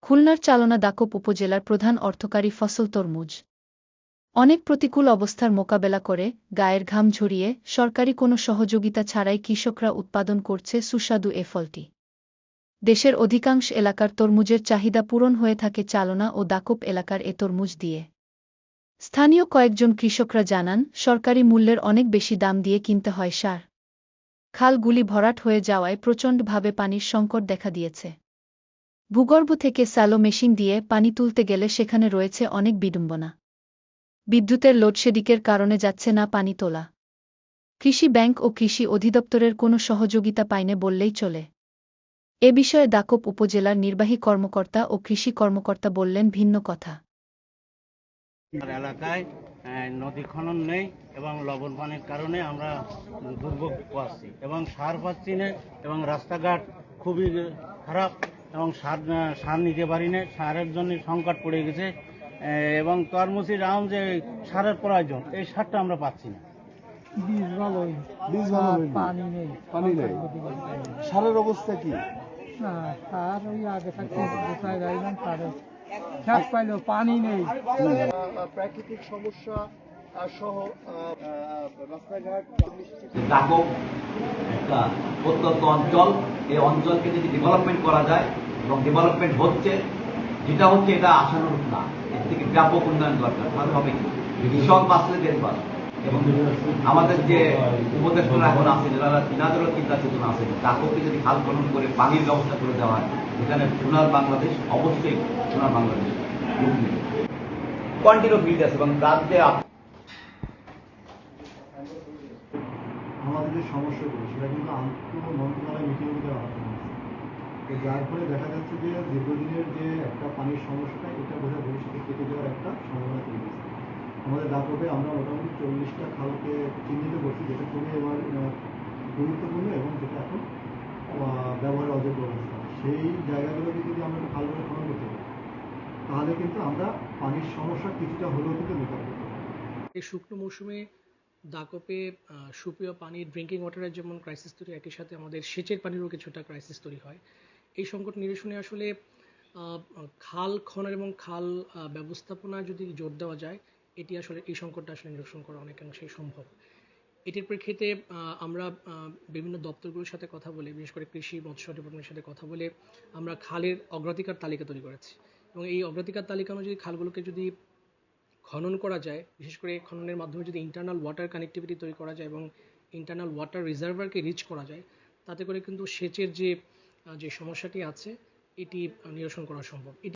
খুলনার চালনা দাকোপ উপজেলার প্রধান অর্থকারী ফসল তরমুজ। অনেক প্রতিকূল অবস্থার মোকাবেলা করে, গায়ের ঘাম ঝরিয়ে, সরকারি কোনো সহযোগিতা ছাড়াই কৃষকরা উৎপাদন করছে সুস্বাদু এ ফলটি। দেশের অধিকাংশ এলাকার তরমুজের চাহিদা পূরণ হয়ে থাকে চালনা ও দাকোপ এলাকার এ তরমুজ দিয়ে। স্থানীয় কয়েকজন কৃষকরা জানান, সরকারি মূল্যের অনেক বেশি দাম দিয়ে কিনতে হয় সার। খালগুলি ভরাট হয়ে যাওয়ায় প্রচণ্ডভাবে পানির সংকট দেখা দিয়েছে। ভূগর্ভ থেকে স্যালো মেশিন দিয়ে পানি তুলতে গেলে সেখানে রয়েছে অনেক বিড়ম্বনা। বিদ্যুতের লোডশেডিংয়ের কারণে যাচ্ছে না পানি তোলা। কৃষি ব্যাংক ও কৃষি অধিদপ্তরের কোনো সহযোগিতা পায়নি বললেই চলে। এ বিষয়ে দাকোপ উপজেলার নির্বাহী কর্মকর্তা ও কৃষি কর্মকর্তা বললেন ভিন্ন কথা। এলাকায় নদী খনন নেই এবং লবণ পানির কারণে আমরা দুর্ভোগ পাচ্ছি এবং সার পাচ্ছি না এবং রাস্তাঘাট খুবই খারাপ এবং সার নিতে পারি না, সারের জন্য সংকট পড়ে গেছে এবং তরমুজের আম যে সারের প্রয়োজন এই সারটা আমরা পাচ্ছি না। বীজ ভালো পানি নেই সারের অবস্থা কি? না সার ওই আগে থাকতে গোছায় যাইলাম সারের শেষ পাইলেও পানি নেই। প্রাকৃতিক সমস্যা সহ রাস্তাঘাট দাকোপ একটা প্রত্যন্ত অঞ্চল, এই অঞ্চলকে যদি ডেভেলপমেন্ট করা যায় এবং ডেভেলপমেন্ট হচ্ছে, যেটা হচ্ছে এটা আশানুরূপ না, এর থেকে ব্যাপক উন্নয়ন দরকার। তাহলে হবে কি, কৃষক বাঁচলে দেশ বাঁচবে। এবং আমাদের যে উপদেষ্টারা এখন আছে, যারা তিনাদেরও চিন্তা চেতনা আছে, দাকোপকে যদি খাল খনন করে পানির ব্যবস্থা করে দেওয়া হয়, এখানে সোনার বাংলাদেশ, অবশ্যই সোনার বাংলাদেশ রূপ নেবে। কন্টিনিউ ফিল্ড আছে এবং রাজ্যে আমাদের যে সমস্যাগুলো সেটা কিন্তু আন্তঃমন্ত্রণালয় মিটিংগুলোতে আলোচনা হচ্ছে, তো যার ফলে দেখা যাচ্ছে যে দীর্ঘদিনের যে একটা পানির সমস্যা এটা বোধহয় ভবিষ্যতে কেটে যাওয়ার একটা সম্ভাবনা তৈরি হয়েছে। আমাদের দাকোপে আমরা মোটামুটি 40টা খালকে চিহ্নিত করছি, যেটা খুবই এবার গুরুত্বপূর্ণ এবং যেটা এখন ব্যবহারের অযোগ্য অবস্থা। সেই জায়গাগুলোকে যদি আমরা খালগুলো খনন করতে পারি, তাহলে কিন্তু আমরা পানির সমস্যা কিছুটা হলেও কিন্তু মেটাতে পারবো। এই শুকনো মৌসুমে দাকোপে সুপেয় পানির ড্রিঙ্কিং ওয়াটারের যেমন ক্রাইসিস তৈরি, একই সাথে আমাদের সেচের পানিরও কিছুটা ক্রাইসিস তৈরি হয়। এই সংকট নিরসনে আসলে খাল খনন এবং খাল ব্যবস্থাপনা যদি জোর দেওয়া যায়, এটি আসলে এই সংকটটা আসলে নিরসন করা অনেকাংশেই সম্ভব। এটির প্রেক্ষিতে আমরা বিভিন্ন দপ্তরগুলোর সাথে কথা বলে, বিশেষ করে কৃষি মৎস্য ডিপার্টমেন্টের সাথে কথা বলে আমরা খালের অগ্রাধিকার তালিকা তৈরি করেছি এবং এই অগ্রাধিকার তালিকা অনুযায়ী খালগুলোকে যদি খনন করা যায়, বিশেষ করে খননের মাধ্যমে যদি ইন্টারনাল ওয়াটার কানেক্টিভিটি তৈরি করা যায় এবং ইন্টারনাল ওয়াটার রিজার্ভারকে রিচ করা যায়, তাতে করে কিন্তু সেচের যে সমস্যাটি আছে এটি নিরসন করা সম্ভব।